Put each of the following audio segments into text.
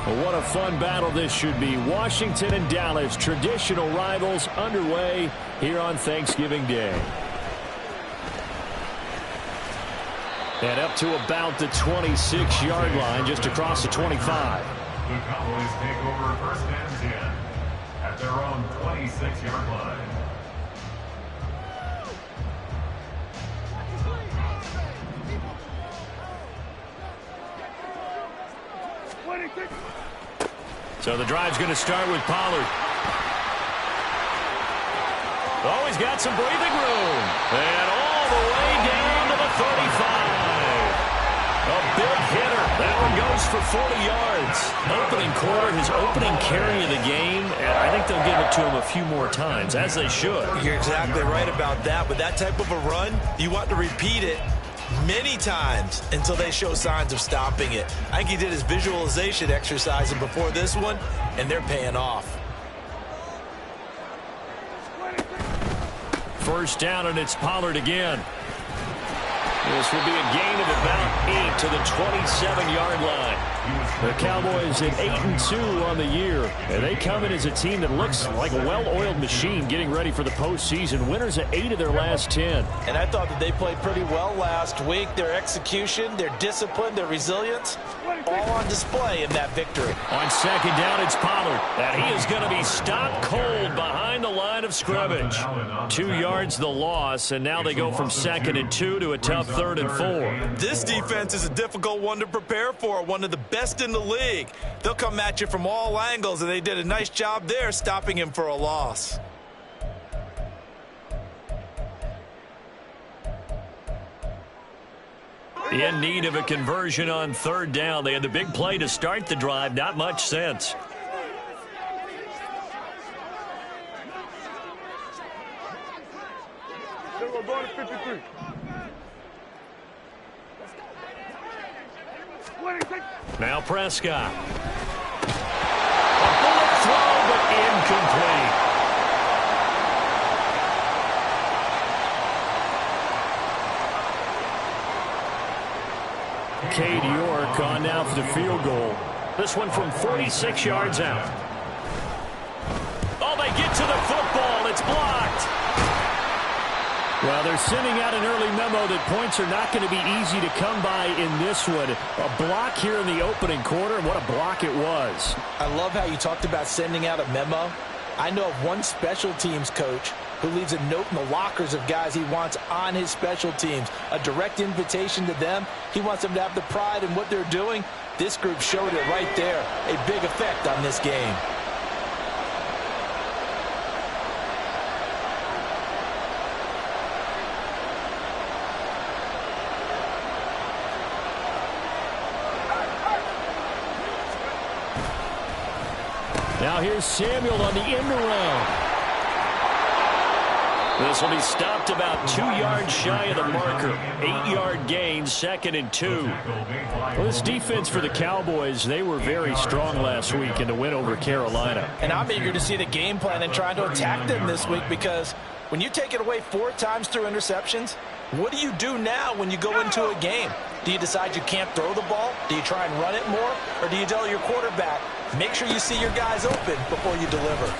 Well, what a fun battle this should be. Washington and Dallas, traditional rivals, underway here on Thanksgiving Day. And up to about the 26-yard line, just across the 25. The Cowboys take over first and 10 at their own 26-yard line. So the drive's going to start with Pollard. Oh, he's got some breathing room. And all the way down to the 35. A big hitter. That one goes for 40 yards. Opening quarter, his opening carry of the game. And I think they'll give it to him a few more times, as they should. You're exactly right about that. With that type of a run, you want to repeat it many times until they show signs of stopping it. I think he did his visualization exercise before this one, and they're paying off. First down, and it's Pollard again. This will be a gain of about 8 to the 27-yard line. The Cowboys at 8-2 on the year, and they come in as a team that looks like a well-oiled machine getting ready for the postseason. Winners at 8 of their last 10. And I thought that they played pretty well last week. Their execution, their discipline, their resilience, all on display in that victory. On second down, it's Pollard, and he is going to be stopped cold behind the line of scrimmage. 2 yards the loss, and now they go from 2nd and 2 to a tough 3rd and 4. This defense is a difficult one to prepare for, one of the best in the league. They'll come at you from all angles, and they did a nice job there stopping him for a loss. In need of a conversion on 3rd down. They had the big play to start the drive. Not much sense. Now Prescott. A bullet throw, but incomplete. Cade York on now for the field goal. This one from 46 yards out. Oh, they get to the football. It's blocked. Well, they're sending out an early memo that points are not going to be easy to come by in this one. A block here in the opening quarter. What a block it was. I love how you talked about sending out a memo. I know of one special teams coach who leaves a note in the lockers of guys he wants on his special teams. A direct invitation to them. He wants them to have the pride in what they're doing. This group showed it right there. A big effect on this game. Now here's Samuel on the end around. This will be stopped about 2 yards shy of the marker. 8-yard gain, 2nd and 2. Well, this defense for the Cowboys, they were very strong last week in the win over Carolina. And I'm eager to see the game plan and trying to attack them this week, because when you take it away 4 times through interceptions, what do you do now when you go into a game? Do you decide you can't throw the ball? Do you try and run it more? Or do you tell your quarterback, make sure you see your guys open before you deliver?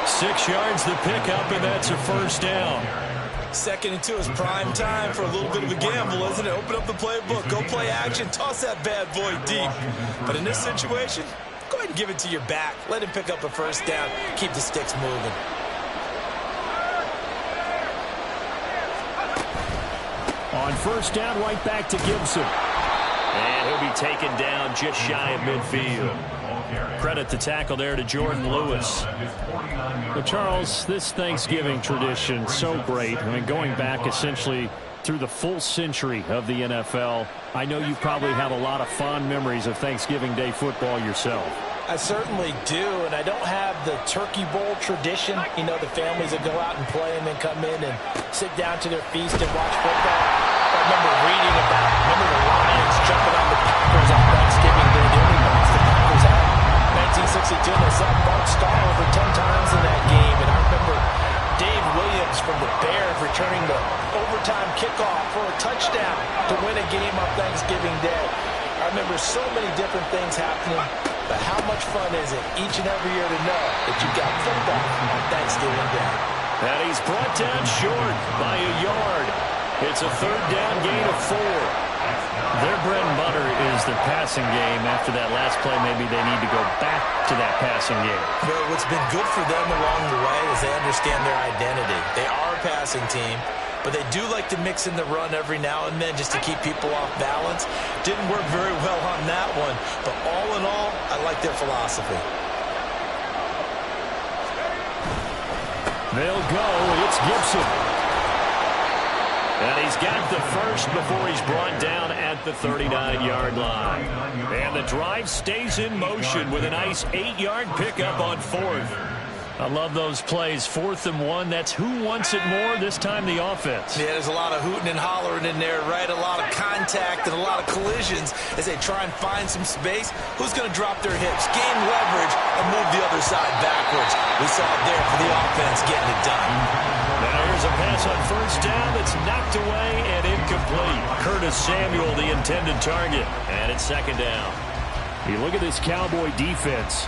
6 yards the pickup, and that's a first down. 2nd and 2 is prime time for a little bit of a gamble, isn't it? Open up the playbook, go play action, toss that bad boy deep. But in this situation, go ahead and give it to your back. Let him pick up a first down. Keep the sticks moving. On first down, right back to Gibson. And he'll be taken down just shy of midfield. Credit the tackle there to Jordan Lewis. But Charles, this Thanksgiving tradition, so great. I mean, going back essentially through the full century of the NFL, I know you probably have a lot of fond memories of Thanksgiving Day football yourself. I certainly do, and I don't have the Turkey Bowl tradition. You know, the families that go out and play and then come in and sit down to their feast and watch football. I remember reading about, the Lions jumping on the Packers on Thanksgiving Day. The only loss the Packers had in 1962. They saw Bart Starr over 10 times in that game, and I remember Dave Williams from the Bears returning the overtime kickoff for a touchdown to win a game on Thanksgiving Day. I remember so many different things happening, but how much fun is it each and every year to know that you've got football on Thanksgiving Day? And he's brought down short by a yard. It's a third down gain of 4. Their bread and butter is the passing game. After that last play, maybe they need to go back to that passing game. Well, what's been good for them along the way is they understand their identity. They are a passing team, but they do like to mix in the run every now and then just to keep people off balance. Didn't work very well on that one, but all in all, I like their philosophy. They'll go. It's Gibson. And he's got the first before he's brought down at the 39-yard line. And the drive stays in motion with a nice 8-yard pickup on 4th. I love those plays. 4th and 1. That's who wants it more, this time the offense. Yeah, there's a lot of hooting and hollering in there, right? A lot of contact and a lot of collisions as they try and find some space. Who's going to drop their hips, gain leverage, or move the other side backwards? We saw it there for the offense getting it done. Now here's a pass on first down that's knocked away and incomplete. Curtis Samuel, the intended target. And it's second down. You look at this Cowboy defense.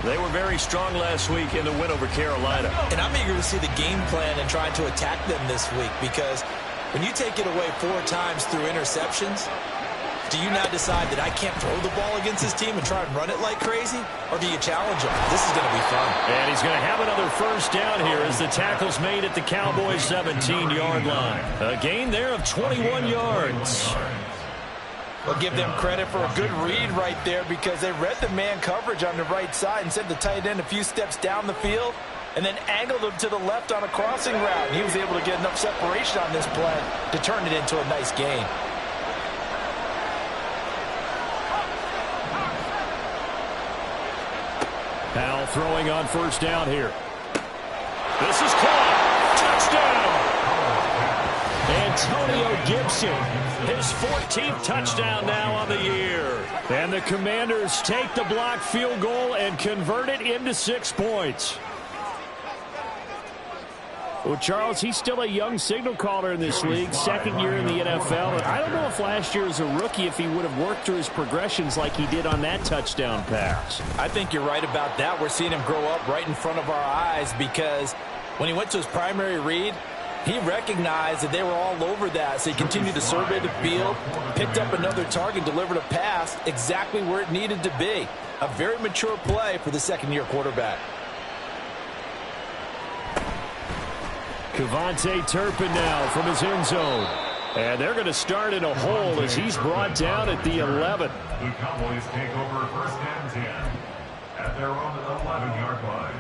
They were very strong last week in the win over Carolina. And I'm eager to see the game plan and trying to attack them this week, because when you take it away 4 times through interceptions, do you now decide that I can't throw the ball against this team and try and run it like crazy? Or do you challenge them? This is going to be fun. And he's going to have another first down here as the tackle's made at the Cowboys' 17-yard line. A gain there of 21 yards. We'll give them credit for a good read right there, because they read the man coverage on the right side and sent the tight end a few steps down the field and then angled him to the left on a crossing route. And he was able to get enough separation on this play to turn it into a nice gain. Powell throwing on first down here. This is caught. Touchdown. Antonio Gibson, his 14th touchdown now on the year. And the Commanders take the blocked field goal and convert it into 6 points. Well, Charles, he's still a young signal caller in this league, second year in the NFL. And I don't know if last year as a rookie, if he would have worked through his progressions like he did on that touchdown pass. I think you're right about that. We're seeing him grow up right in front of our eyes, because when he went to his primary read, he recognized that they were all over that, so he continued to survey the field, picked up another target, delivered a pass exactly where it needed to be. A very mature play for the second-year quarterback. Kevontae Turpin now from his end zone. And they're going to start in a hole as he's brought down at the 11. The Cowboys take over first and 10 at their own 11-yard line.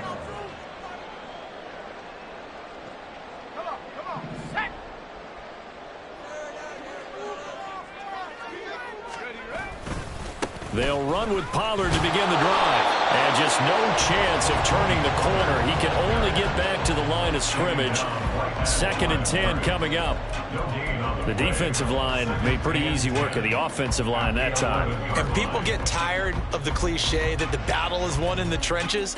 They'll run with Pollard to begin the drive. And just no chance of turning the corner. He can only get back to the line of scrimmage. 2nd and 10 coming up. The defensive line made pretty easy work of the offensive line that time. And people get tired of the cliche that the battle is won in the trenches.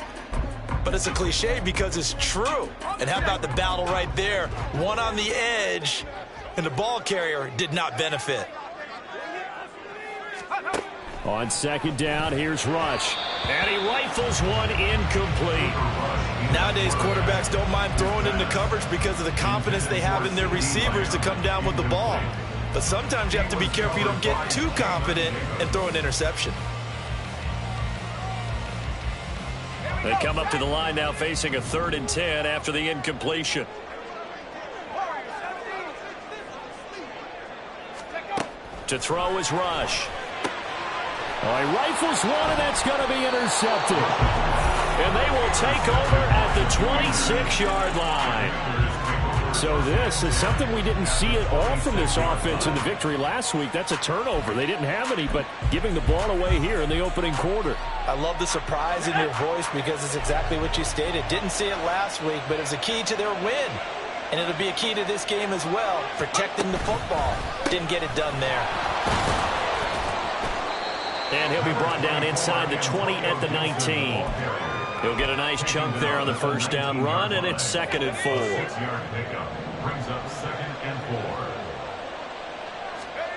But it's a cliche because it's true. And how about the battle right there? One on the edge, and the ball carrier did not benefit. On 2nd down, here's Rush. And he rifles one incomplete. Nowadays, quarterbacks don't mind throwing into coverage because of the confidence they have in their receivers to come down with the ball. But sometimes you have to be careful you don't get too confident and throw an interception. They come up to the line now facing a 3rd and 10 after the incompletion. To throw is Rush. Well, he rifles one, and that's going to be intercepted. And they will take over at the 26-yard line. So this is something we didn't see at all from this offense in the victory last week. That's a turnover. They didn't have any, but giving the ball away here in the opening quarter. I love the surprise in your voice because it's exactly what you stated. Didn't see it last week, but it was a key to their win. And it'll be a key to this game as well, protecting the football. Didn't get it done there. And he'll be brought down inside the 20 at the 19. He'll get a nice chunk there on the first down run, and it's 2nd and 4. 6-yard pickup brings up 2nd and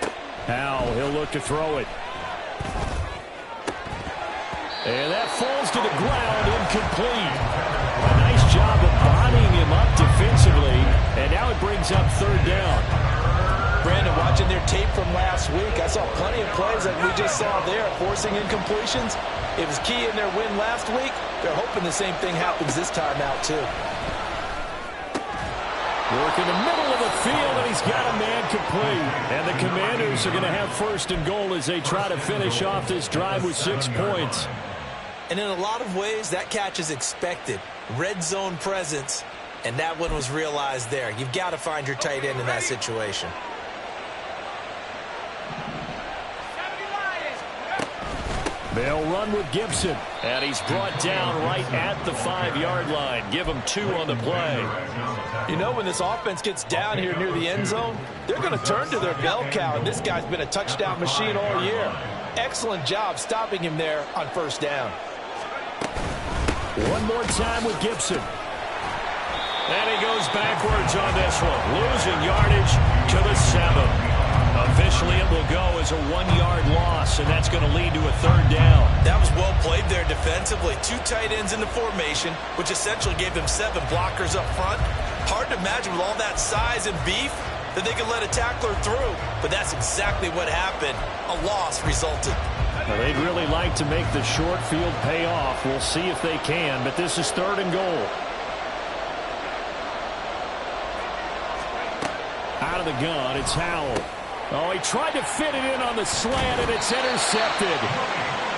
4. Powell, he'll look to throw it. And that falls to the ground, incomplete. A nice job of bodying him up defensively, and now it brings up third down. Brandon, watching their tape from last week, I saw plenty of plays like we just saw there, forcing incompletions. It was key in their win last week. They're hoping the same thing happens this time out, too. Work in the middle of the field, and he's got a man complete. And the Commanders are going to have first and goal as they try to finish off this drive with 6 points. And in a lot of ways, that catch is expected. Red zone presence, and that one was realized there. You've got to find your tight end in that situation. They'll run with Gibson, and he's brought down right at the 5-yard line. Give him 2 on the play. You know, when this offense gets down here near the end zone, they're going to turn to their bell cow, and this guy's been a touchdown machine all year. Excellent job stopping him there on first down. One more time with Gibson. And he goes backwards on this one, losing yardage to the 7. Officially, it will go as a 1-yard loss, and that's going to lead to a third down. That was well played there defensively. 2 tight ends in the formation, which essentially gave them 7 blockers up front. Hard to imagine with all that size and beef that they could let a tackler through, but that's exactly what happened. A loss resulted. Now, they'd really like to make the short field pay off. We'll see if they can, but this is third and goal. Out of the gun, it's Howell. Oh, he tried to fit it in on the slant, and it's intercepted.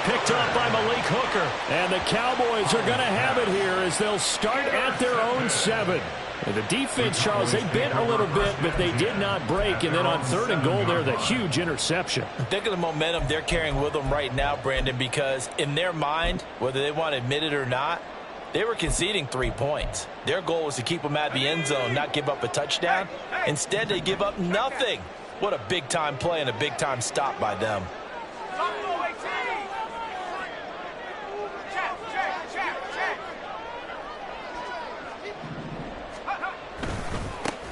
Picked up by Malik Hooker. And the Cowboys are going to have it here as they'll start at their own 7. And the defense, Charles, they bit a little bit, but they did not break. And then on third and goal there, the huge interception. Think of the momentum they're carrying with them right now, Brandon, because in their mind, whether they want to admit it or not, they were conceding 3 points. Their goal was to keep them at the end zone, not give up a touchdown. Instead, they give up nothing. What a big-time play and a big-time stop by them.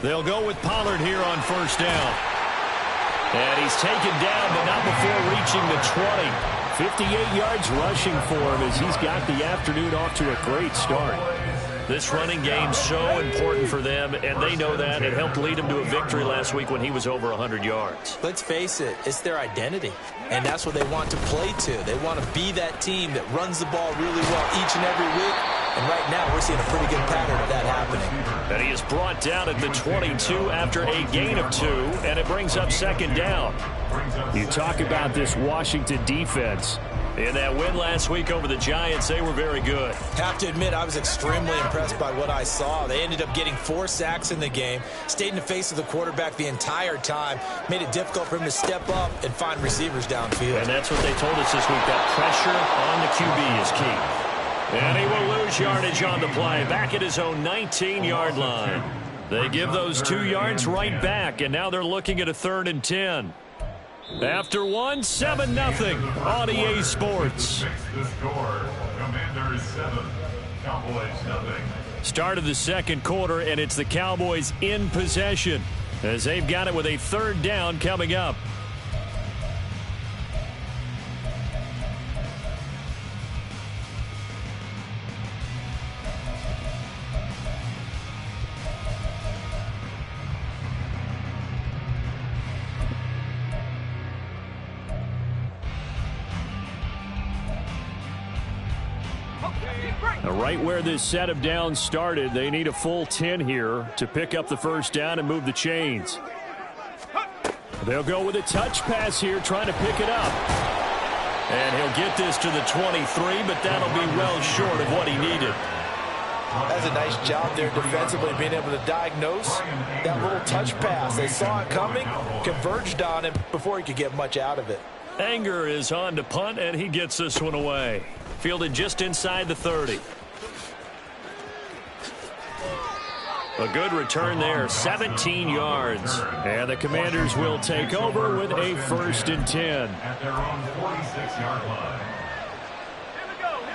They'll go with Pollard here on first down. And he's taken down, but not before reaching the 20. 58 yards rushing for him as he's got the afternoon off to a great start. This running game's so important for them, and they know that. It helped lead them to a victory last week when he was over 100 yards. Let's face it, it's their identity, and that's what they want to play to. They want to be that team that runs the ball really well each and every week, and right now we're seeing a pretty good pattern of that happening. And he is brought down at the 22 after a gain of 2, and it brings up second down. You talk about this Washington defense. In that win last week over the Giants, they were very good. Have to admit, I was extremely impressed by what I saw. They ended up getting 4 sacks in the game, stayed in the face of the quarterback the entire time, made it difficult for him to step up and find receivers downfield. And that's what they told us this week, that pressure on the QB is key. And he will lose yardage on the play, back at his own 19-yard line. They give those 2 yards right back, and now they're looking at a 3rd and 10. After 1, 7-0 on EA Sports. The score, Commanders 7, Cowboys 0. Start of the second quarter, and it's the Cowboys in possession as they've got it with a 3rd down coming up. Right where this set of downs started, they need a full 10 here to pick up the first down and move the chains. They'll go with a touch pass here, trying to pick it up. And he'll get this to the 23, but that'll be well short of what he needed. That's a nice job there defensively, being able to diagnose that little touch pass. They saw it coming, converged on him before he could get much out of it. Anger is on to punt, and he gets this one away. Fielded just inside the 30. A good return there, 17 yards. And the Commanders will take over with a 1st and 10. At their own 46-yard line.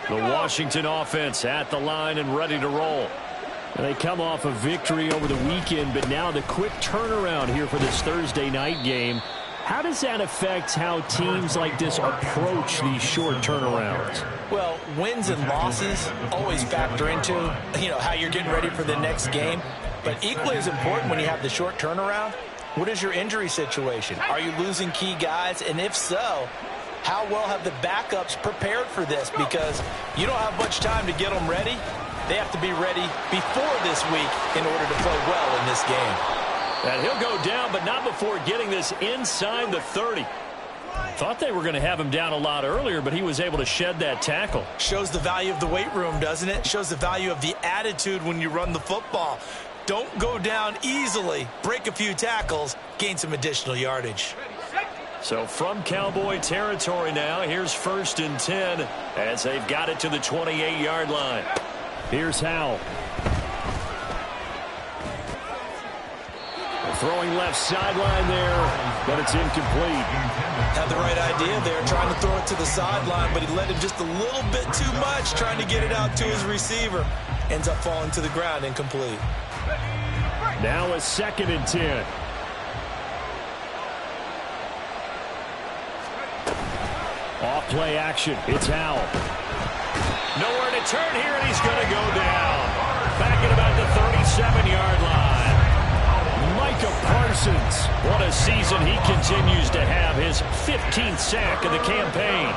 The Washington offense at the line and ready to roll. And they come off a victory over the weekend, but now the quick turnaround here for this Thursday night game. How does that affect how teams like this approach these short turnarounds? Well, wins and losses always factor into, how you're getting ready for the next game. But equally as important when you have the short turnaround, what is your injury situation? Are you losing key guys? And if so, how well have the backups prepared for this? Because you don't have much time to get them ready. They have to be ready before this week in order to play well in this game. And he'll go down, but not before getting this inside the 30. Thought they were going to have him down a lot earlier, but he was able to shed that tackle. Shows the value of the weight room, doesn't it? Shows the value of the attitude when you run the football. Don't go down easily. Break a few tackles. Gain some additional yardage. So from Cowboy territory now, here's 1st and 10 as they've got it to the 28-yard line. Here's Howell. Throwing left sideline there, but it's incomplete. Had the right idea there, trying to throw it to the sideline, but he led him just a little bit too much, trying to get it out to his receiver. Ends up falling to the ground, incomplete. Now a 2nd and 10. Off play action. It's Howell. Nowhere to turn here, and he's going to go down. Back at about the 37-yard line. Micah Parsons. What a season he continues to have. His 15th sack of the campaign.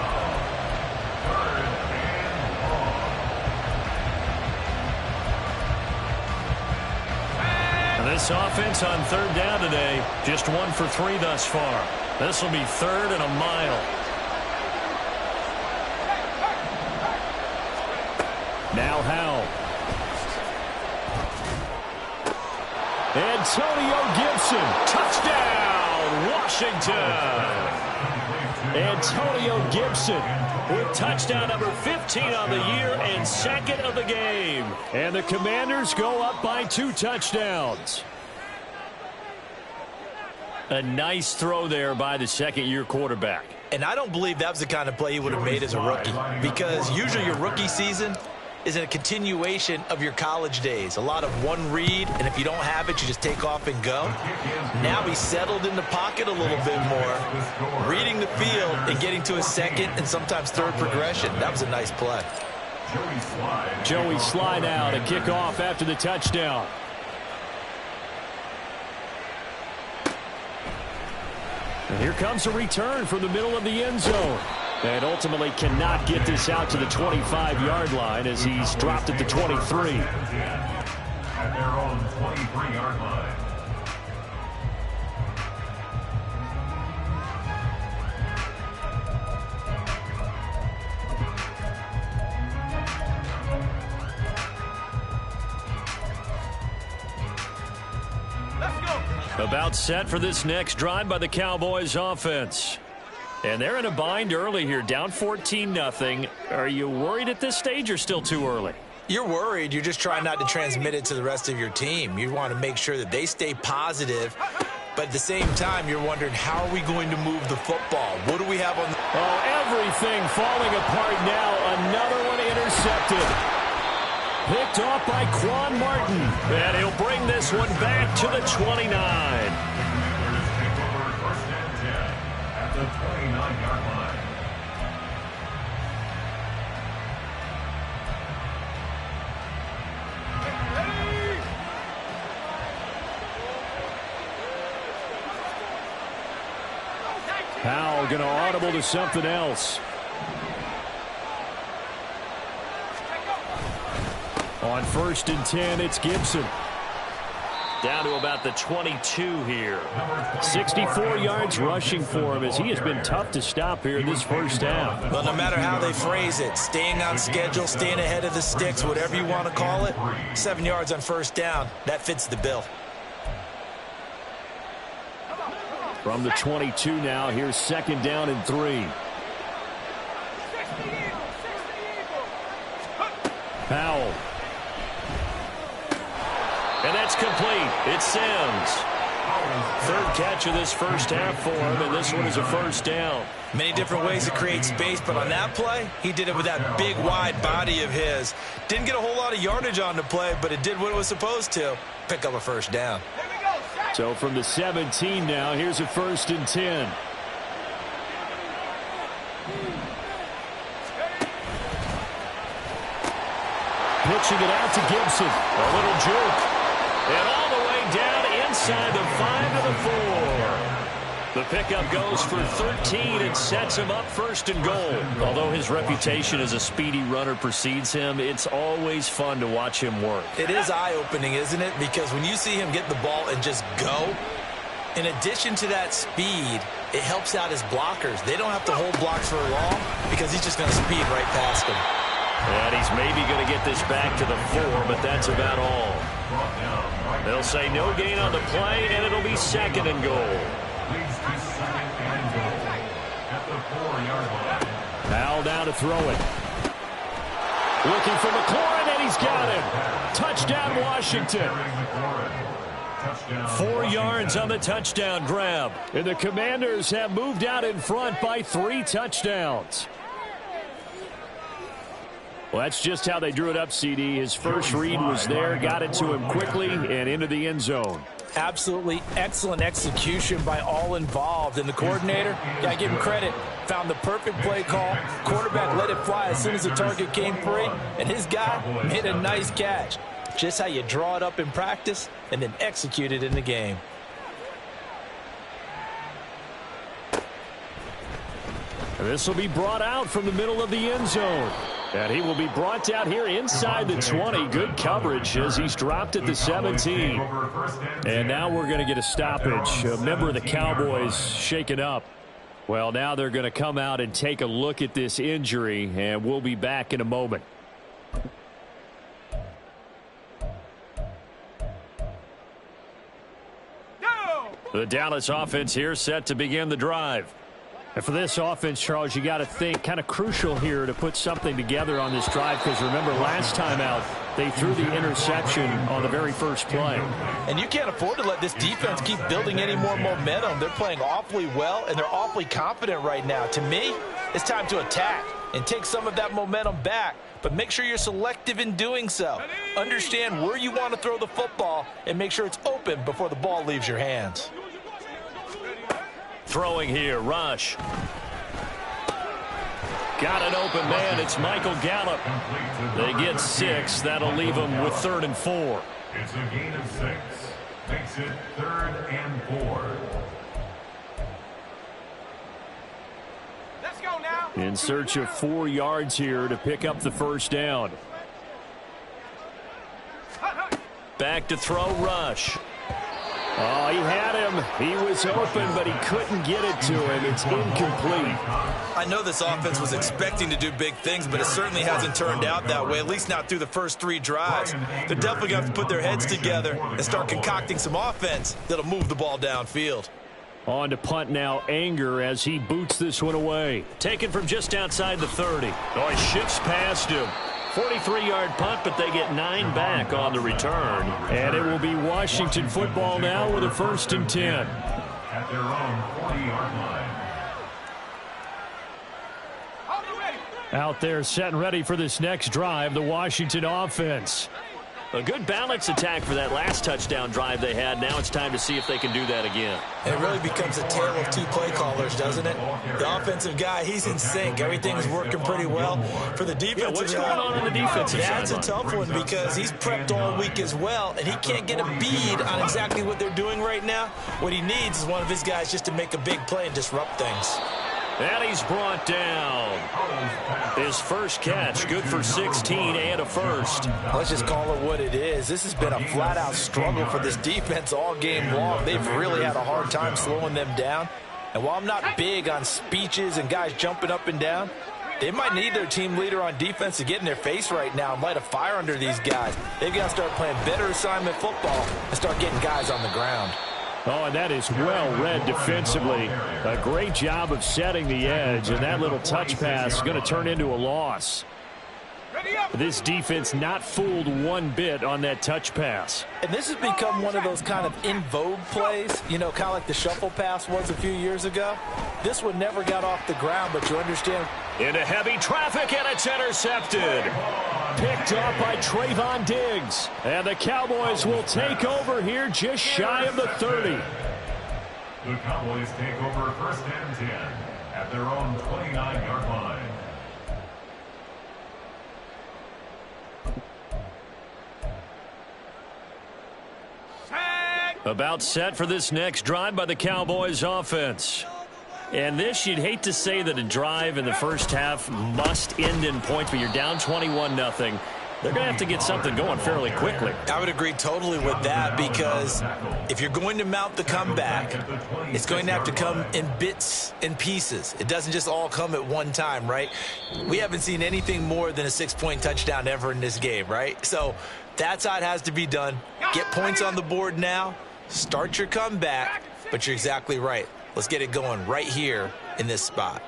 And this offense on 3rd down today, just 1 for 3 thus far. This will be 3rd and a mile. Now Howell. Antonio Gibson. Touchdown, Washington. Antonio Gibson with touchdown number 15 on the year and 2nd of the game. And the Commanders go up by 2 touchdowns. A nice throw there by the 2nd-year quarterback. And I don't believe that was the kind of play he would have made as a rookie, because usually your rookie season is a continuation of your college days. A lot of one read, and if you don't have it, you just take off and go. Now he's settled in the pocket a little bit more, reading the field and getting to his 2nd and sometimes 3rd progression. That was a nice play. Joey Slye now to kick off after the touchdown. And here comes a return from the middle of the end zone. And ultimately cannot get this out to the 25-yard line as he's dropped at the 23. At their own 23-yard line. About set for this next drive by the Cowboys offense. And they're in a bind early here, down 14-0. Are you worried at this stage or still too early? You're worried. You're just trying not to transmit it to the rest of your team. You want to make sure that they stay positive. But at the same time, you're wondering, how are we going to move the football? What do we have on the... Oh, everything falling apart now. Another one intercepted. Picked off by Quan Martin. And he'll bring this one back to the 29. The 29-yard line. Powell going to audible to something else. On 1st and 10, it's Gibson. Down to about the 22 here. 64 yards rushing for him as he has been tough to stop here in this first half. Well, no matter how they phrase it, staying on schedule, staying ahead of the sticks, whatever you want to call it, 7 yards on 1st down, that fits the bill. From the 22 now, here's 2nd down and 3. Powell. And that's complete. It's Sims. 3rd catch of this first half for him, and this one is a 1st down. Many different ways to create space, but on that play, he did it with that big, wide body of his. Didn't get a whole lot of yardage on the play, but it did what it was supposed to. Pick up a 1st down. So from the 17 now, here's a 1st and 10. Pitching it out to Gibson. A little juke. And all the way down inside the 5 to the 4. The pickup goes for 13 and sets him up 1st and goal. Although his reputation as a speedy runner precedes him, it's always fun to watch him work. It is eye-opening, isn't it? Because when you see him get the ball and just go, in addition to that speed, it helps out his blockers. They don't have to hold blocks for long because he's just going to speed right past them. And he's maybe going to get this back to the 4, but that's about all. They'll say no gain on the play, and it'll be 2nd and goal. Powell down to throw it. Looking for McLaurin, and he's got him. Touchdown, Washington. 4 yards on the touchdown grab. And the Commanders have moved out in front by 3 touchdowns. Well, that's just how they drew it up, CD. His first read was there, got it to him quickly, and into the end zone. Absolutely excellent execution by all involved. And the coordinator, got to give him credit, found the perfect play call. Quarterback let it fly as soon as the target came free, and his guy made a nice catch. Just how you draw it up in practice and then execute it in the game. And this will be brought out from the middle of the end zone. And he will be brought down here inside the 20. Good coverage as he's dropped at the 17. And now we're going to get a stoppage. A member of the Cowboys shaken up. Well, now they're going to come out and take a look at this injury, and we'll be back in a moment. The Dallas offense here set to begin the drive. And for this offense, Charles, you got to think kind of crucial here to put something together on this drive, because remember last time out they threw the interception on the very first play. And you can't afford to let this defense keep building any more momentum. They're playing awfully well, and they're awfully confident right now. To me, it's time to attack and take some of that momentum back, but make sure you're selective in doing so. Understand where you want to throw the football and make sure it's open before the ball leaves your hands. Throwing here, Rush. Got an open man. It's Michael Gallup. They get 6. That'll leave them with 3rd and 4. It's a gain of 6. Makes it 3rd and 4. Let's go now. In search of 4 yards here to pick up the first down. Back to throw, Rush. Oh, he had him. He was open, but he couldn't get it to him. It's incomplete. I know this offense was expecting to do big things, but it certainly hasn't turned out that way, at least not through the first 3 drives. They're definitely going to have to put their heads together and start concocting some offense that'll move the ball downfield. On to punt now, Anger, as he boots this one away. Taken from just outside the 30. Oh, he shifts past him. 43-yard punt, but they get 9 back on the return. And it will be Washington football now with a 1st and 10. At their own 40-yard line. Out there set and ready for this next drive, the Washington offense. A good balance attack for that last touchdown drive they had. Now it's time to see if they can do that again. It really becomes a tale of 2 play callers, doesn't it? The offensive guy, he's in sync. Everything's working pretty well. For the defensive what's going on in the defensive side? That's a tough one because he's prepped all week as well, and he can't get a bead on exactly what they're doing right now. What he needs is one of his guys just to make a big play and disrupt things. And he's brought down. His first catch, good for 16 and a 1st. Let's just call it what it is. This has been a flat-out struggle for this defense all game long. They've really had a hard time slowing them down. And while I'm not big on speeches and guys jumping up and down, they might need their team leader on defense to get in their face right now and light a fire under these guys. They've got to start playing better assignment football and start getting guys on the ground. Oh, and that is well read defensively. A great job of setting the edge, and that little touch pass is going to turn into a loss. This defense not fooled one bit on that touch pass. And this has become one of those kind of in vogue plays, you know, kind of like the shuffle pass was a few years ago. This one never got off the ground, but you understand Into heavy traffic, and it's intercepted. Picked off by Trayvon Diggs. And the Cowboys will take over here just shy of the 30. The Cowboys take over first and 10 at their own 29-yard line. About set for this next drive by the Cowboys offense. And this, you'd hate to say that a drive in the first half must end in points, but you're down 21-0. They're going to have to get something going fairly quickly. I would agree totally with that, because if you're going to mount the comeback, it's going to have to come in bits and pieces. It doesn't just all come at one time, right? We haven't seen anything more than a 6-point touchdown ever in this game, right? So that's how it has to be done. Get points on the board now, start your comeback, but you're exactly right. Let's get it going right here in this spot.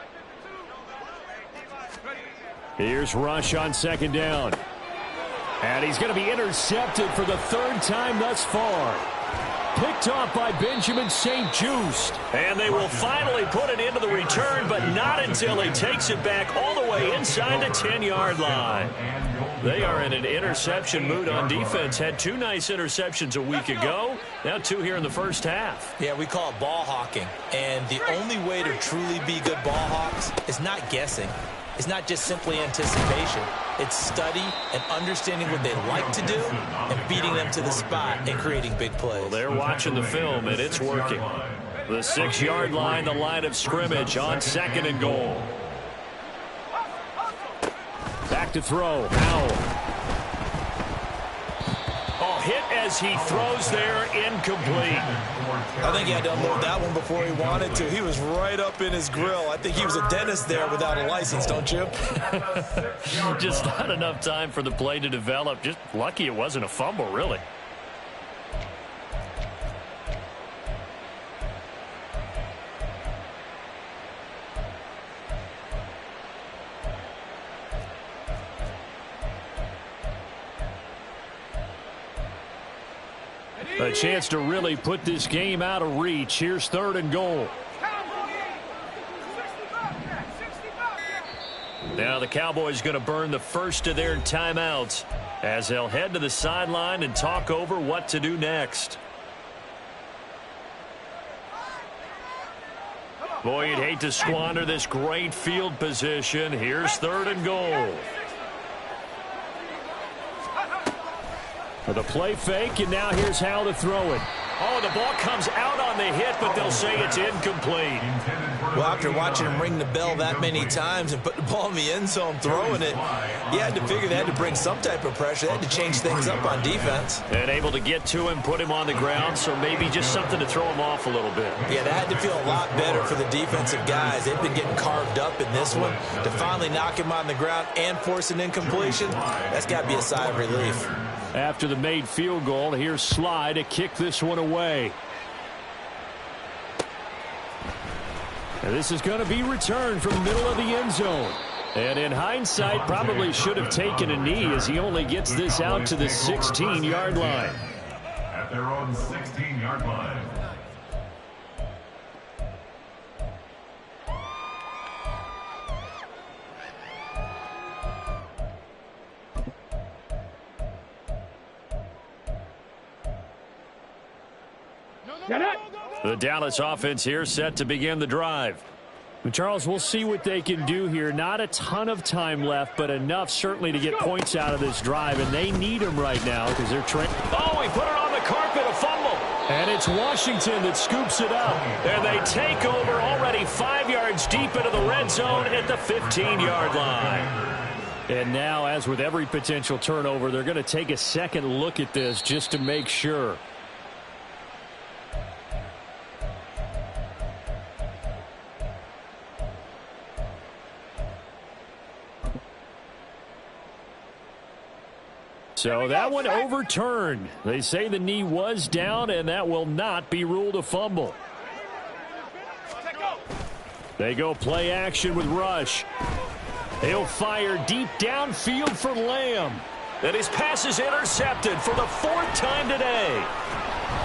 Here's Rush on second down. And he's going to be intercepted for the third time thus far. Picked off by Benjamin St-Juste. And they will finally put it into the return, but not until he takes it back all the way inside the 10-yard line. They are in an interception mood on defense. Had 2 nice interceptions a week ago. Now 2 here in the first half. Yeah, we call it ball hawking. And the only way to truly be good ball hawks is not guessing. It's not just simply anticipation. It's study and understanding what they like to do and beating them to the spot and creating big plays. Well, they're watching the film, and it's working. The 6-yard line, the line of scrimmage on second and goal. Back to throw. Howell. Oh, hit as he throws there, incomplete. I think he had to unload that one before he wanted to. He was right up in his grill. I think he was a dentist there without a license, don't you? Just not enough time for the play to develop. Just lucky it wasn't a fumble, really. A chance to really put this game out of reach. Here's third and goal. Now the Cowboys going to burn the first of their timeouts as they'll head to the sideline and talk over what to do next. Boy, you'd hate to squander this great field position. Here's third and goal. For the play fake, and now here's how to throw it. Oh, the ball comes out on the hit, but they'll say it's incomplete. Well, after watching him ring the bell that many times and put the ball in the end zone throwing it, you had to figure they had to bring some type of pressure. They had to change things up on defense. And able to get to him, put him on the ground, so maybe just something to throw him off a little bit. Yeah, that had to feel a lot better for the defensive guys. They've been getting carved up in this one. To finally knock him on the ground and force an incompletion, that's got to be a sigh of relief. After the made field goal, here's Sly to kick this one away. And this is going to be returned from the middle of the end zone. And in hindsight, probably should have taken a knee as he only gets this out to the 16-yard line. At their own 16-yard line. The Dallas offense here set to begin the drive. Charles, we'll see what they can do here. Not a ton of time left, but enough certainly to get points out of this drive, and they need them right now because they're trying. Oh, he put it on the carpet, a fumble. And it's Washington that scoops it up. And they take over already 5 yards deep into the red zone at the 15-yard line. And now, as with every potential turnover, they're going to take a second look at this just to make sure. So that one overturned. They say the knee was down, and that will not be ruled a fumble. They go play action with Rush. He'll fire deep downfield for Lamb. And his pass is intercepted for the 4th time today.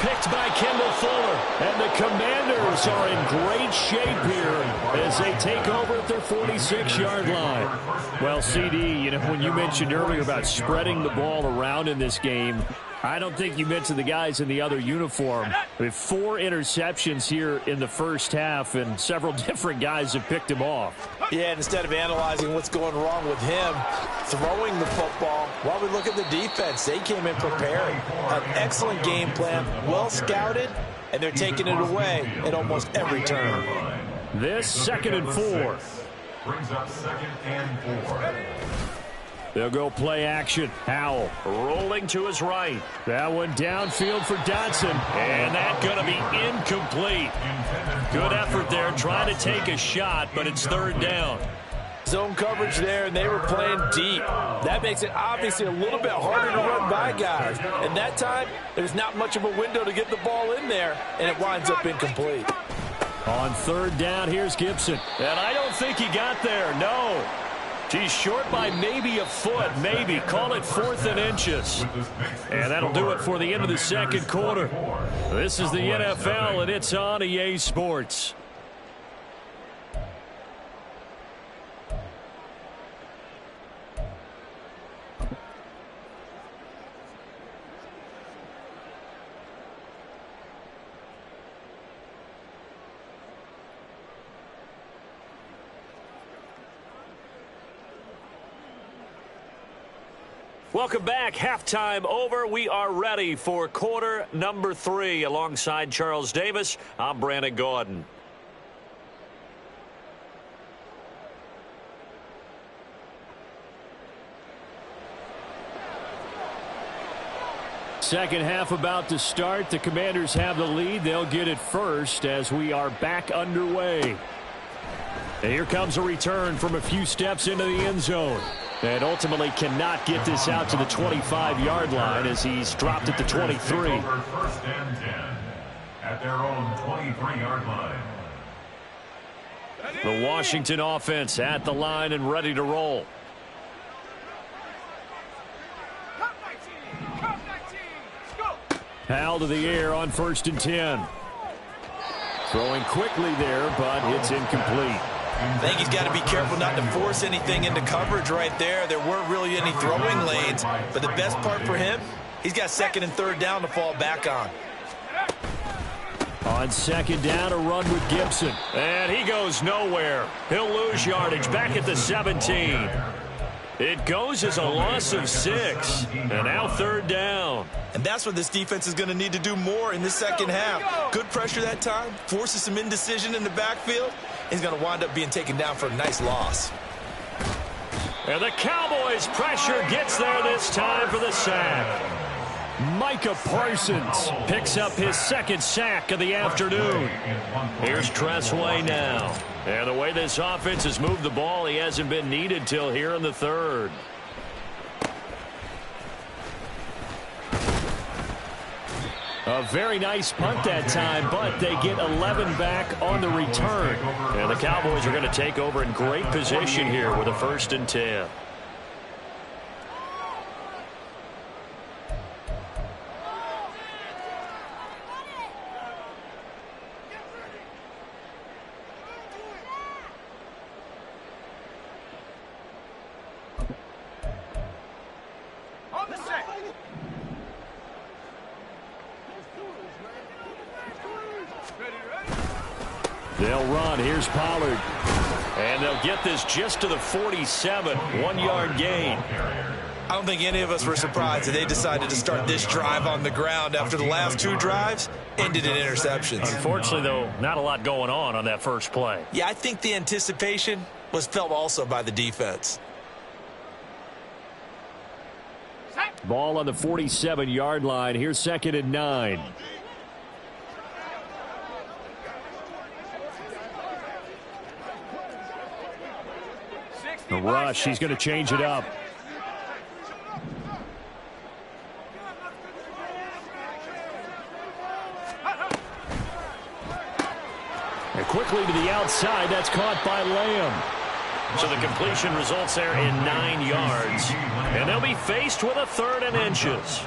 Picked by Kendall Fuller. And the Commanders are in great shape here as they take over at their 46-yard line. Well, CD, you know, when you mentioned earlier about spreading the ball around in this game, I don't think you mentioned the guys in the other uniform. We have 4 interceptions here in the first half, and several different guys have picked him off. Yeah, and instead of analyzing what's going wrong with him, throwing the football, while we look at the defense, they came in prepared. An excellent game plan, well scouted, and they're taking it away at almost every turn. This 2nd and 4. Brings up 2nd and 4. They'll go play action. Howell rolling to his right. That one downfield for Dotson. And that's going to be incomplete. Good effort there trying to take a shot, but it's 3rd down. Zone coverage there, and they were playing deep. That makes it obviously a little bit harder to run by guys. And that time, there's not much of a window to get the ball in there, and it winds up incomplete. On 3rd down, here's Gibson. And I don't think he got there, no. He's short by maybe a foot, maybe. Call it 4th and inches. And that'll do it for the end of the 2nd quarter. This is the NFL, and it's on EA Sports. Welcome back. Halftime over. We are ready for quarter number 3. Alongside Charles Davis, I'm Brandon Gordon. Second half about to start. The Commanders have the lead. They'll get it first as we are back underway. And here comes a return from a few steps into the end zone. And ultimately cannot get this out to the 25-yard line as he's dropped at the 23. 1st and 10 at their own 23-yard line. The Washington offense at the line and ready to roll. Howell to the air on 1st and 10. Throwing quickly there, but it's incomplete. I think he's got to be careful not to force anything into coverage right there. There weren't really any throwing lanes, but the best part for him, he's got 2nd and 3rd down to fall back on. On 2nd down, a run with Gibson. And he goes nowhere. He'll lose yardage back at the 17. It goes as a loss of 6. And now 3rd down. And that's what this defense is going to need to do more in the 2nd half. Good pressure that time, forces some indecision in the backfield. He's going to wind up being taken down for a nice loss. And the Cowboys pressure gets there this time for the sack. Micah Parsons picks up his 2nd sack of the afternoon. Here's Tressway now. And the way this offense has moved the ball, he hasn't been needed till here in the 3rd. A very nice punt that time, but they get 11 back on the return. And the Cowboys are going to take over in great position here with a 1st and 10. They'll run. Here's Pollard. And they'll get this just to the 47. 1-yard gain. I don't think any of us were surprised that they decided to start this drive on the ground after the last 2 drives ended in interceptions. Unfortunately, though, not a lot going on that first play. Yeah, I think the anticipation was felt also by the defense. Ball on the 47-yard line. Here's 2nd and 9. The rush, he's going to change it up. And quickly to the outside, that's caught by Lamb. So the completion results there in 9 yards. And they'll be faced with a 3rd and inches.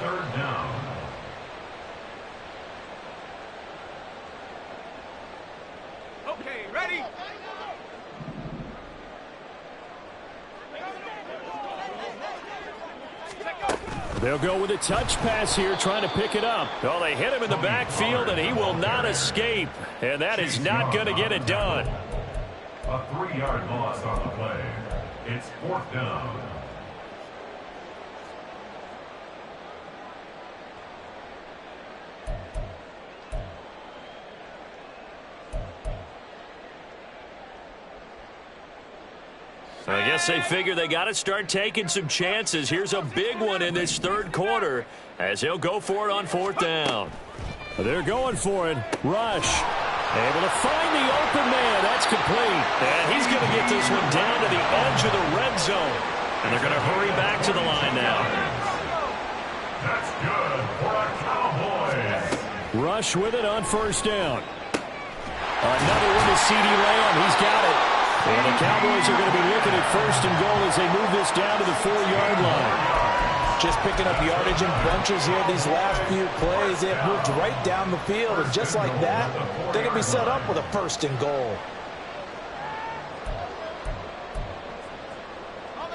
They'll go with a touch pass here, trying to pick it up. Oh, they hit him in the backfield, and he will not escape. And that is not going to get it done. A 3-yard loss on the play. It's 4th down. I guess they figure they got to start taking some chances. Here's a big one in this third quarter as he'll go for it on 4th down. They're going for it. Rush. Able to find the open man. That's complete. And he's going to get this one down to the edge of the red zone. And they're going to hurry back to the line now. That's good for the Cowboys. Rush with it on 1st down. Another one to CeeDee Lamb. He's got it. And the Cowboys are going to be looking at 1st and goal as they move this down to the 4-yard line. Just picking up yardage in bunches here these last few plays. They have moved right down the field, and just like that, they're going to be set up with a 1st and goal.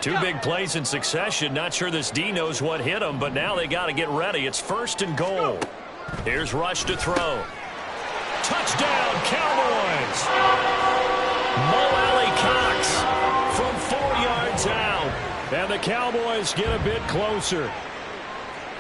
2 big plays in succession. Not sure this D knows what hit him, but now they got to get ready. It's 1st and goal. Here's Rush to throw. Touchdown, Cowboys! Cox from 4 yards out. And the Cowboys get a bit closer.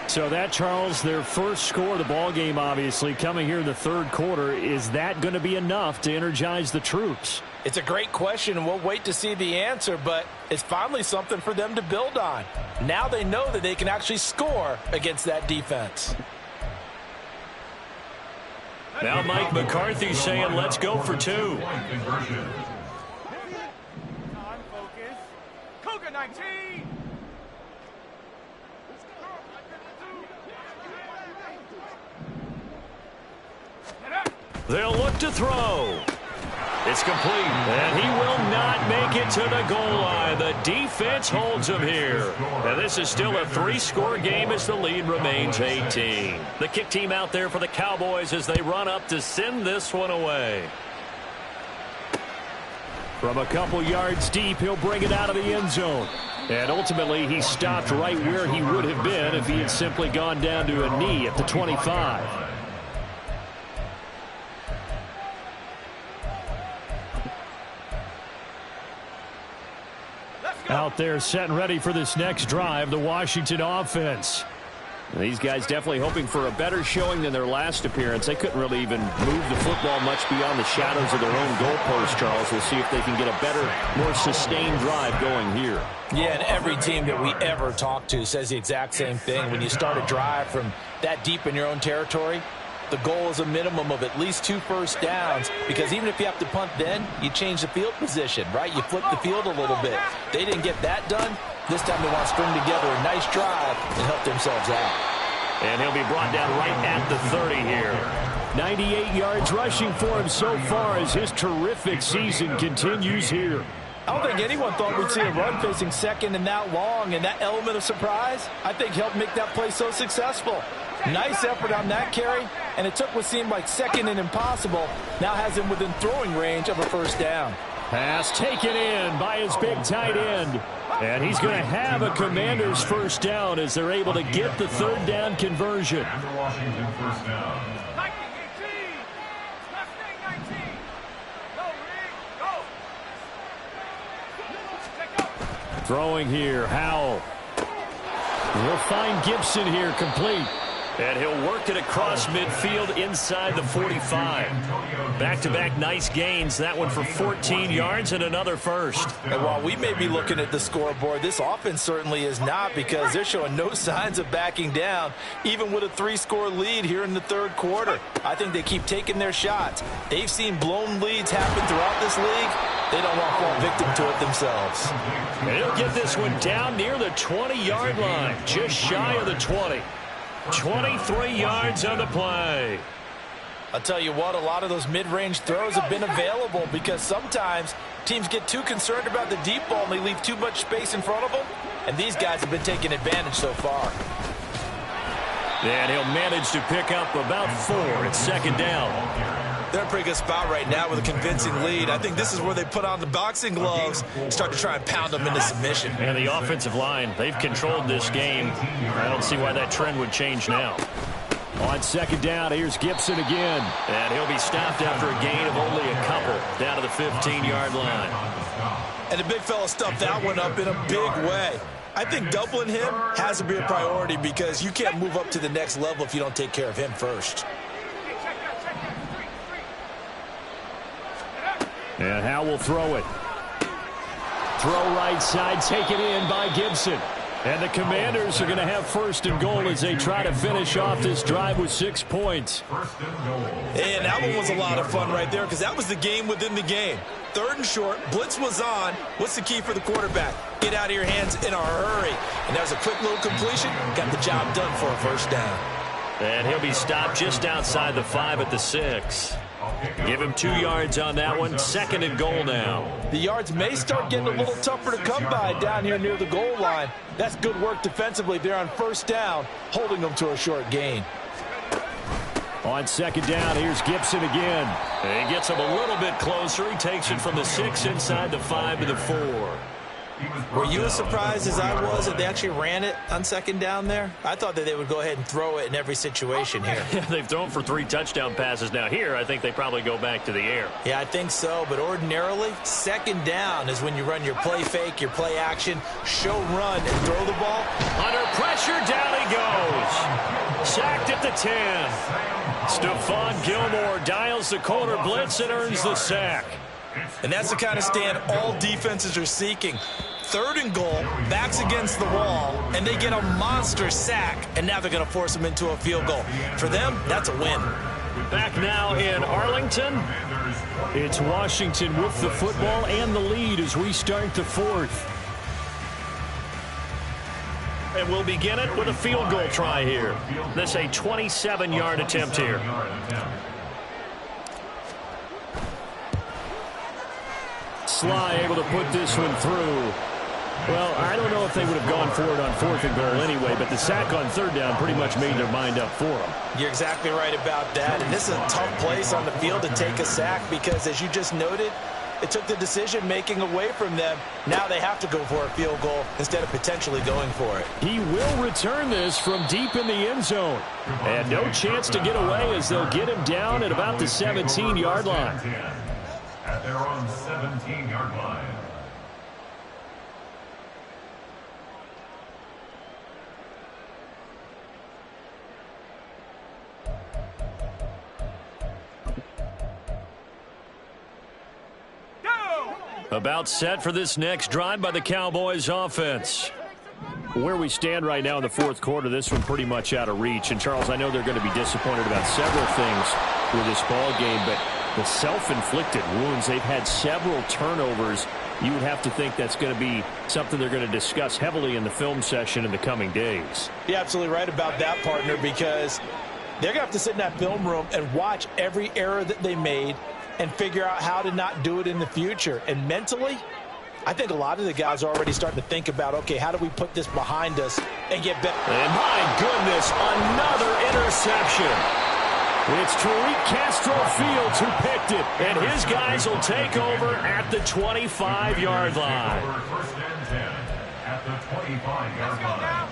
So that, Charles, their first score of the ball game, obviously, coming here in the third quarter. Is that going to be enough to energize the troops? It's a great question, and we'll wait to see the answer, but it's finally something for them to build on. Now they know that they can actually score against that defense. Now Mike McCarthy saying, let's go for 2. They'll look to throw. It's complete, and he will not make it to the goal line. The defense holds him here. And this is still a 3-score game as the lead remains 18. The kick team out there for the Cowboys as they run up to send this one away. From a couple yards deep, he'll bring it out of the end zone. And ultimately, he stopped right where he would have been if he had simply gone down to a knee at the 25. Out there set and ready for this next drive, the Washington offense. These guys definitely hoping for a better showing than their last appearance. They couldn't really even move the football much beyond the shadows of their own goalpost, Charles. We'll see if they can get a better, more sustained drive going here. Yeah, and every team that we ever talk to says the exact same thing. When you start a drive from that deep in your own territory, the goal is a minimum of at least 2 first downs, because even if you have to punt then, you change the field position, right? You flip the field a little bit. They didn't get that done. This time they want to string together a nice drive and help themselves out. And he'll be brought down right at the 30 here. 98 yards rushing for him so far as his terrific season continues here. I don't think anyone thought we'd see a run facing second and that long, and that element of surprise, I think, helped make that play so successful. Nice effort on that carry, and it took what seemed like second and impossible, now has him within throwing range of a 1st down. Pass taken in by his big tight end. And he's going to have a Commander's 1st down as they're able to get the 3rd down conversion. Washington 1st down. Throwing here, Howell. We'll find Gibson here complete. And he'll work it across midfield inside the 45. Back-to-back nice gains. That one for 14 yards and another 1st. And while we may be looking at the scoreboard, this offense certainly is not, because they're showing no signs of backing down, even with a 3-score lead here in the third quarter. I think they keep taking their shots. They've seen blown leads happen throughout this league. They don't want to fall victim to it themselves. And he'll get this one down near the 20-yard line, just shy of the 20. 23 yards on the play. I'll tell you what, a lot of those mid-range throws have been available, because sometimes teams get too concerned about the deep ball and they leave too much space in front of them, and these guys have been taking advantage so far. And he'll manage to pick up about 4 at 2nd down. They're in a pretty good spot right now with a convincing lead. I think this is where they put on the boxing gloves, start to try and pound them into submission. And the offensive line, they've controlled this game. I don't see why that trend would change now. On second down, here's Gibson again. And he'll be stopped after a gain of only a couple down to the 15-yard line. And the big fella stuffed that one up in a big way. I think doubling him has to be a priority because you can't move up to the next level if you don't take care of him first. And Howe will throw it. Throw right side, taken in by Gibson. And the Commanders are going to have first and goal as they try to finish off this drive with 6 points. And that one was a lot of fun right there because that was the game within the game. Third and short, blitz was on. What's the key for the quarterback? Get out of your hands in a hurry. And that was a quick little completion. Got the job done for a first down. And he'll be stopped just outside the 5 at the 6. Give him 2 yards on that one. Second and goal now. The yards may start getting a little tougher to come by down here near the goal line. That's good work defensively there on first down, holding them to a short gain. On second down, here's Gibson again. And he gets him a little bit closer. He takes it from the 6 inside the 5 to the 4. Were you as surprised as I was that they actually ran it on second down there? I thought that they would go ahead and throw it in every situation here. They've thrown for 3 touchdown passes now. Here, I think they probably go back to the air. Yeah, I think so. But ordinarily, second down is when you run your play fake, your play action, show run, and throw the ball. Under pressure, down he goes. Sacked at the 10. Stephon Gilmore dials the corner blitz and earns the sack. And that's the kind of stand all defenses are seeking. Third and goal, backs against the wall, and they get a monster sack, and now they're going to force them into a field goal. For them, that's a win. Back now in Arlington. It's Washington with the football and the lead as we start the 4th. And we'll begin it with a field goal try here. This a 27-yard attempt here. Sly able to put this one through. Well, I don't know if they would have gone for it on 4th and goal anyway, but the sack on 3rd down pretty much made their mind up for them. You're exactly right about that, and this is a tough place on the field to take a sack because, as you just noted, it took the decision-making away from them. Now they have to go for a field goal instead of potentially going for it. He will return this from deep in the end zone. And no chance to get away as they'll get him down at about the 17-yard line. At their own 17-yard line. About set for this next drive by the Cowboys offense. Where we stand right now in the 4th quarter, this one pretty much out of reach. And, Charles, I know they're going to be disappointed about several things with this ball game, but the self-inflicted wounds, they've had several turnovers. You would have to think that's going to be something they're going to discuss heavily in the film session in the coming days. You're absolutely right about that, partner, because they're going to have to sit in that film room and watch every error that they made and figure out how to not do it in the future. And mentally, I think a lot of the guys are already starting to think about, okay, how do we put this behind us and get better? And my goodness, another interception. It's Tariq Castro Fields who picked it, and his guys will take over at the 25-yard line. First and 10 at the 25-yard line.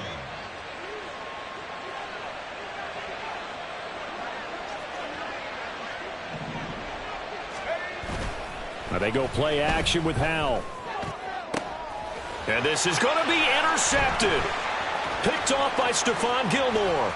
Now they go play action with Howell. And this is going to be intercepted. Picked off by Stephon Gilmore.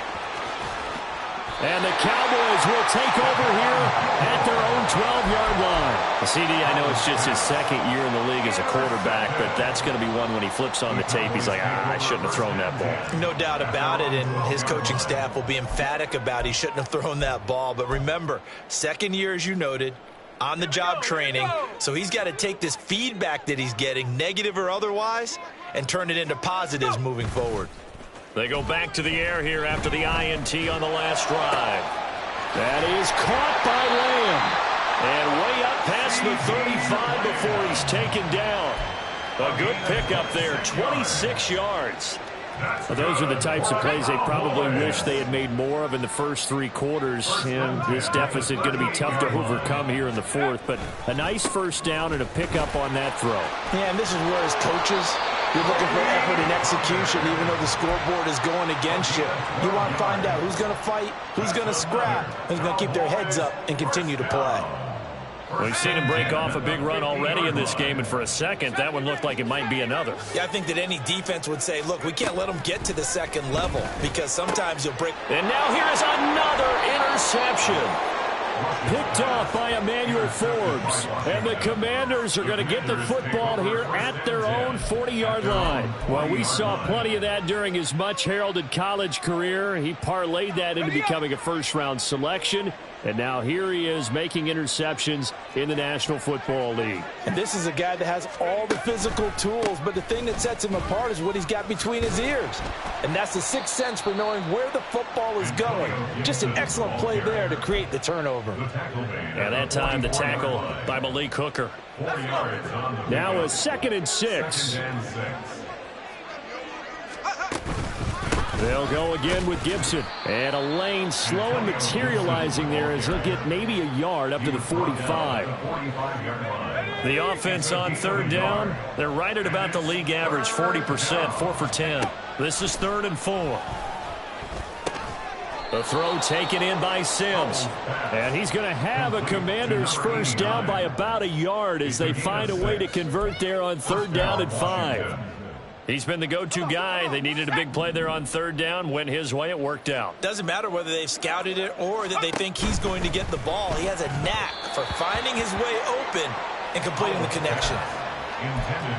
And the Cowboys will take over here at their own 12-yard line. CD, I know it's just his 2nd year in the league as a quarterback, but that's going to be one when he flips on the tape. He's like, I shouldn't have thrown that ball. No doubt about it, and his coaching staff will be emphatic about he shouldn't have thrown that ball. But remember, 2nd year, as you noted, on-the-job training, so he's got to take this feedback that he's getting, negative or otherwise, and turn it into positives moving forward. They go back to the air here after the INT on the last drive. That is caught by Lamb. And way up past the 35 before he's taken down. A good pickup there, 26 yards. Well, those are the types of plays they probably wish they had made more of in the first 3 quarters. And this deficit going to be tough to overcome here in the 4th. But a nice first down and a pickup on that throw. Yeah, and this is where as coaches, you're looking for effort and execution, even though the scoreboard is going against you. You want to find out who's going to fight, who's going to scrap, who's going to keep their heads up and continue to play. We've seen him break off a big run already in this game, and for a second, that one looked like it might be another. Yeah, I think that any defense would say, look, we can't let them get to the second level because sometimes you'll break. And now here is another interception. Picked off by Emmanuel Forbes. And the Commanders are going to get the football here at their own 40-yard line. Well, we saw plenty of that during his much-heralded college career. He parlayed that into becoming a first-round selection. And now here he is making interceptions in the National Football League. And this is a guy that has all the physical tools, but the thing that sets him apart is what he's got between his ears. And that's the sixth sense for knowing where the football is going. Just an excellent play there to create the turnover. And that time the tackle by Malik Hooker. Now a 2nd and 6. They'll go again with Gibson. And a lane slow and materializing there as he'll get maybe a yard up to the 45. The offense on 3rd down, they're right at about the league average, 40%, 4 for 10. This is 3rd and 4. The throw taken in by Sims. And he's going to have a Commander's first down by about a yard as they find a way to convert there on 3rd down and 5. He's been the go-to guy. They needed a big play there on 3rd down. Went his way. It worked out. Doesn't matter whether they've scouted it or that they think he's going to get the ball. He has a knack for finding his way open and completing the connection.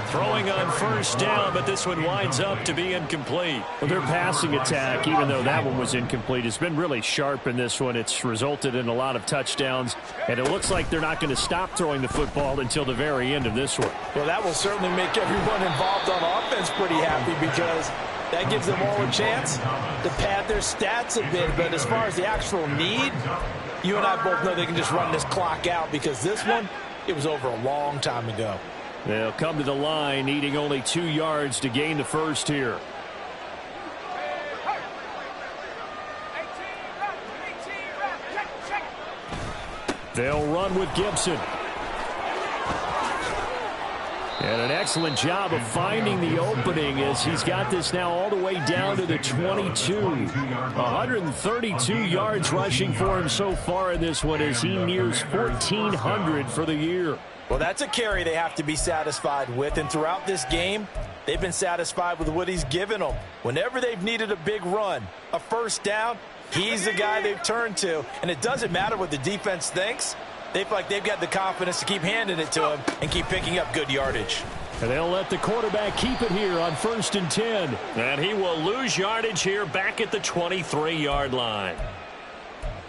Throwing on 1st down, but this one winds up to be incomplete. Well, their passing attack, even though that one was incomplete, has been really sharp in this one. It's resulted in a lot of touchdowns, and it looks like they're not going to stop throwing the football until the very end of this one. Well, that will certainly make everyone involved on offense pretty happy because that gives them all a chance to pad their stats a bit. But as far as the actual need, you and I both know they can just run this clock out because this one, it was over a long time ago. They'll come to the line, needing only 2 yards to gain the first here. They'll run with Gibson. And an excellent job of finding the opening as he's got this now all the way down to the 22. 132 yards rushing for him so far in this one as he nears 1,400 for the year. Well, that's a carry they have to be satisfied with, and throughout this game, they've been satisfied with what he's given them. Whenever they've needed a big run, a first down, he's the guy they've turned to, and it doesn't matter what the defense thinks. They feel like they've got the confidence to keep handing it to him and keep picking up good yardage. And they'll let the quarterback keep it here on 1st and 10. And he will lose yardage here back at the 23-yard line.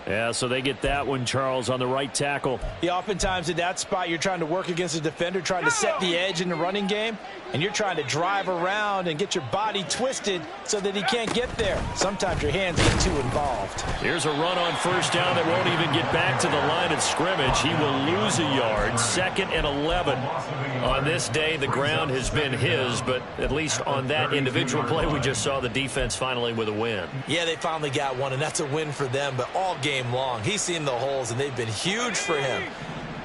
Yeah, so they get that one, Charles, on the right tackle. Yeah, oftentimes in that spot, you're trying to work against a defender, trying to set the edge in the running game, and you're trying to drive around and get your body twisted so that he can't get there. Sometimes your hands get too involved. Here's a run on 1st down that won't even get back to the line of scrimmage. He will lose a yard, 2nd and 11. On this day, the ground has been his, but at least on that individual play, we just saw the defense finally with a win. Yeah, they finally got one, and that's a win for them, but all game long, he's seen the holes, and they've been huge for him.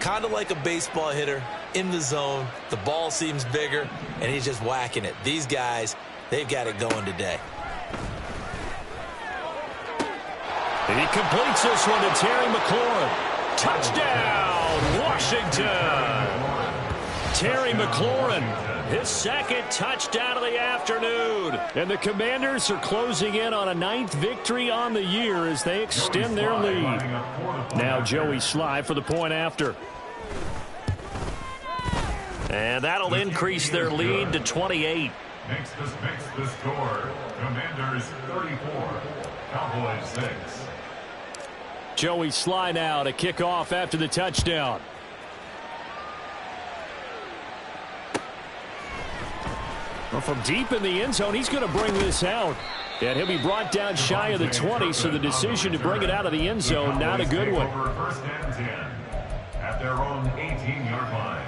Kind of like a baseball hitter in the zone. The ball seems bigger, and he's just whacking it. These guys, they've got it going today. And he completes this one to Terry McLaurin. Touchdown, Washington! Terry McLaurin, his 2nd touchdown of the afternoon. And the Commanders are closing in on a 9th victory on the year as they extend their lead. Now Joey Sly for the point after. And that'll increase their lead to 28. Makes the score. Commanders 34, Cowboys 6. Joey Sly now to kick off after the touchdown. Well, from deep in the end zone, he's going to bring this out. And he'll be brought down shy of the 20, so the decision to bring it out of the end zone, not a good one. 1st and 10 at their own 18-yard line.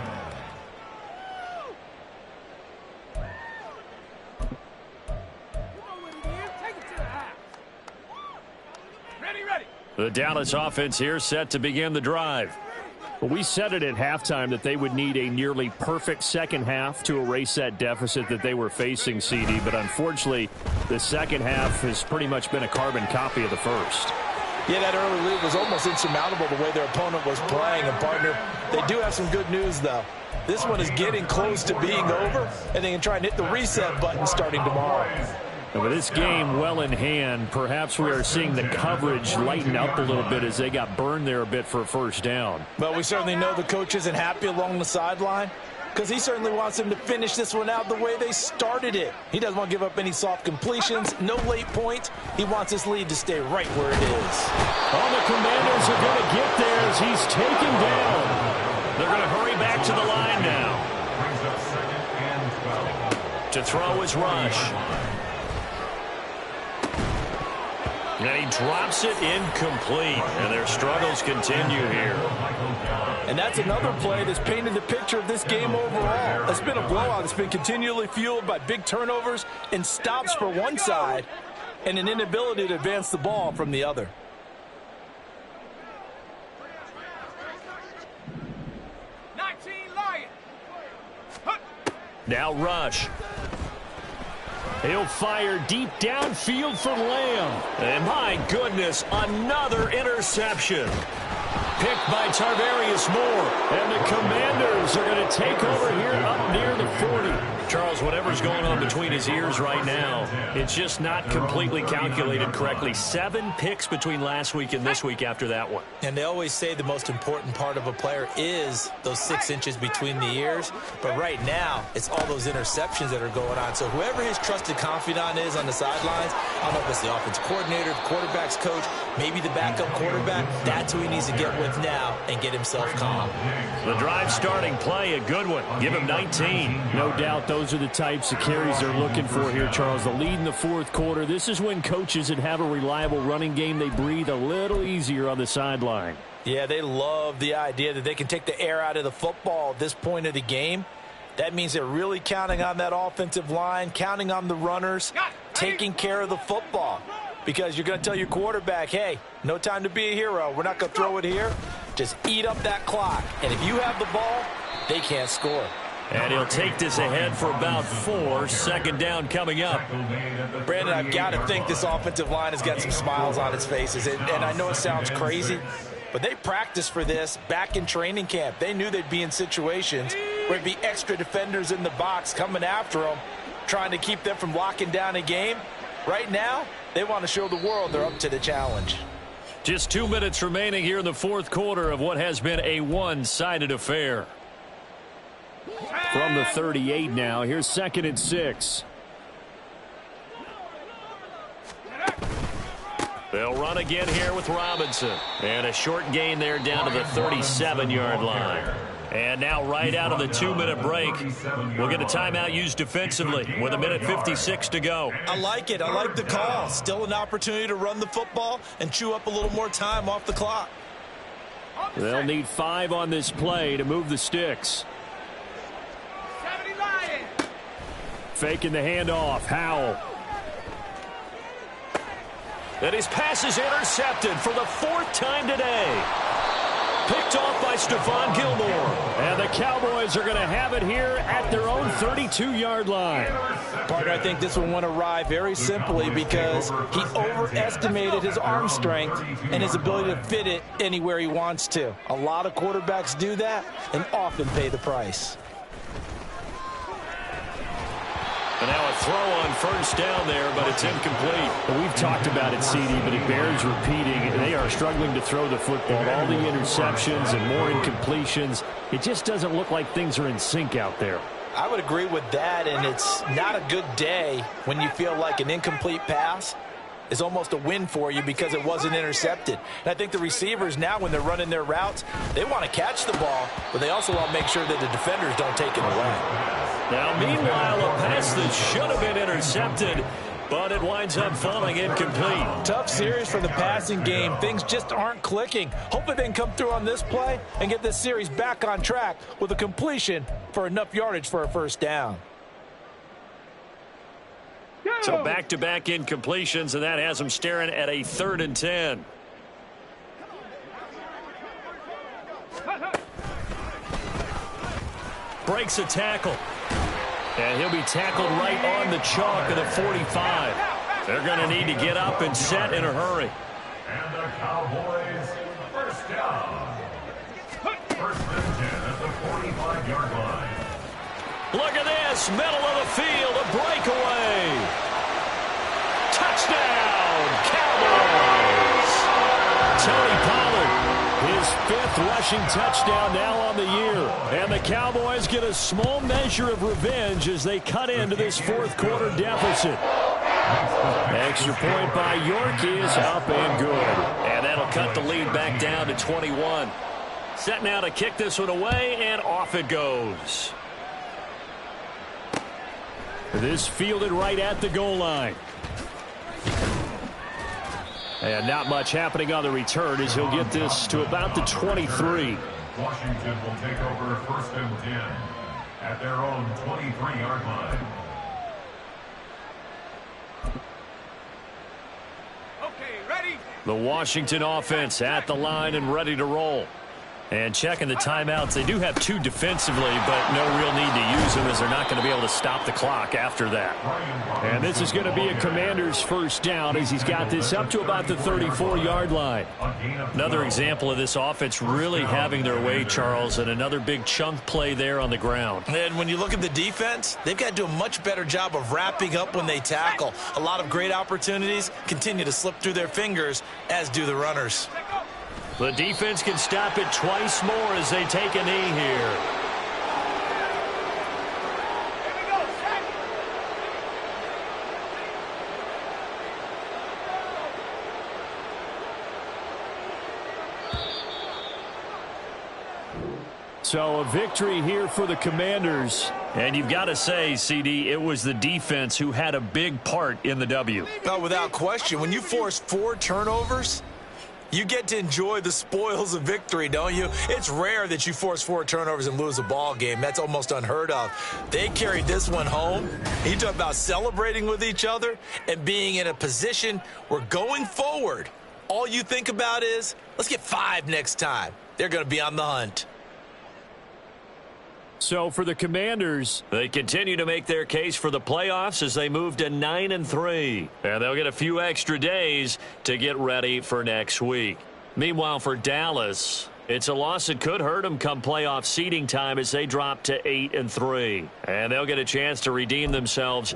The Dallas offense here set to begin the drive. Well, we said it at halftime that they would need a nearly perfect second half to erase that deficit that they were facing, CD. But unfortunately, the second half has pretty much been a carbon copy of the first. Yeah, that early lead was almost insurmountable the way their opponent was playing. And, partner, they do have some good news, though. This one is getting close to being over, and they can try and hit the reset button starting tomorrow. And with this game well in hand, perhaps we are seeing the coverage lighten up a little bit as they got burned there a bit for a first down. Well, we certainly know the coach isn't happy along the sideline because he certainly wants them to finish this one out the way they started it. He doesn't want to give up any soft completions, no late points. He wants this lead to stay right where it is. Oh, the Commanders are going to get there as he's taken down. They're going to hurry back to the line now. To throw is Rush. And he drops it incomplete. And their struggles continue here. And that's another play that's painted the picture of this game overall. It's been a blowout. It's been continually fueled by big turnovers and stops for one side and an inability to advance the ball from the other. Now Rush. He'll fire deep downfield for Lamb. And my goodness, another interception. Picked by Tarvarius Moore. And the Commanders are going to take over here up near the 40. Charles, whatever's going on between his ears right now, it's just not completely calculated correctly. 7 picks between last week and this week after that one. And they always say the most important part of a player is those 6 inches between the ears. But right now, it's all those interceptions that are going on. So whoever his trusted confidant is on the sidelines, I don't know if it's the offensive coordinator, the quarterback's coach, maybe the backup quarterback, that's who he needs to get with now and get himself calm. The drive starting play, a good one. Give him 19. No doubt those are the types of carries they're looking for here, Charles. The lead in the fourth quarter. This is when coaches that have a reliable running game, they breathe a little easier on the sideline. Yeah, they love the idea that they can take the air out of the football at this point of the game. That means they're really counting on that offensive line, counting on the runners, taking care of the football. Because you're going to tell your quarterback, hey, no time to be a hero. We're not going to throw it here. Just eat up that clock. And if you have the ball, they can't score. And he'll take this ahead for about 4. Second down coming up. Brandon, I've got to think this offensive line has got some smiles on its faces. And I know it sounds crazy, but they practiced for this back in training camp. They knew they'd be in situations where there'd be extra defenders in the box coming after them, trying to keep them from locking down a game. Right now, they want to show the world they're up to the challenge. Just 2 minutes remaining here in the fourth quarter of what has been a one-sided affair. From the 38 now, here's 2nd and 6. They'll run again here with Robinson. And a short gain there down to the 37-yard line. And now right out of the 2-minute break, we'll get a timeout used defensively with 1:56 to go. I like it. I like the call. Still an opportunity to run the football and chew up a little more time off the clock. They'll need 5 on this play to move the sticks. Faking the handoff. Howell. And his pass is intercepted for the 4th time today. Picked off by Stephon Gilmore. And the Cowboys are going to have it here at their own 32-yard line. Partner, I think this one went awry very simply because he overestimated his arm strength and his ability to fit it anywhere he wants to. A lot of quarterbacks do that and often pay the price. And now a throw on first down there, but it's incomplete. Well, we've talked about it, CD, but it bears repeating. They are struggling to throw the football. All the interceptions and more incompletions. It just doesn't look like things are in sync out there. I would agree with that, and it's not a good day when you feel like an incomplete pass is almost a win for you because it wasn't intercepted. And I think the receivers now, when they're running their routes, they want to catch the ball, but they also want to make sure that the defenders don't take it away. Now, meanwhile, a pass that should have been intercepted, but it winds up falling incomplete. Tough series for the passing game. Things just aren't clicking. Hopefully they can come through on this play and get this series back on track with a completion for enough yardage for a first down. So back-to-back incompletions, and that has them staring at a 3rd and 10. breaks a tackle. And he'll be tackled right on the chalk of the 45. They're going to need to get up and set in a hurry. And the Cowboys, first down. First and 10 at the 45-yard line. Look at this, middle of the field, a breakaway. Touchdown, Cowboys. Tony Pollard, his 5th rushing touchdown now on the year. And the Cowboys get a small measure of revenge as they cut into this 4th quarter deficit. Extra point by York is up and good. And that'll cut the lead back down to 21. Set now to kick this one away, and off it goes. This fielded right at the goal line. And not much happening on the return as he'll get this to about the 23. Washington will take over first and 10 at their own 23-yard line. The Washington offense at the line and ready to roll. And checking the timeouts, they do have 2 defensively, but no real need to use them as they're not going to be able to stop the clock after that. And this is going to be a Commander's first down as he's got this up to about the 34-yard line. Another example of this offense really having their way, Charles, and another big chunk play there on the ground. And when you look at the defense, they've got to do a much better job of wrapping up when they tackle. A lot of great opportunities continue to slip through their fingers, as do the runners. The defense can stop it twice more as they take a knee here. So a victory here for the Commanders. And you've got to say, CD, it was the defense who had a big part in the W. Oh, without question. When you force 4 turnovers, you get to enjoy the spoils of victory, don't you? It's rare that you force 4 turnovers and lose a ball game. That's almost unheard of. They carried this one home. You talk about celebrating with each other and being in a position where going forward, all you think about is, let's get 5 next time. They're going to be on the hunt. So for the Commanders, they continue to make their case for the playoffs as they move to 9-3. And they'll get a few extra days to get ready for next week. Meanwhile, for Dallas, it's a loss that could hurt them come playoff seeding time as they drop to 8-3. And they'll get a chance to redeem themselves.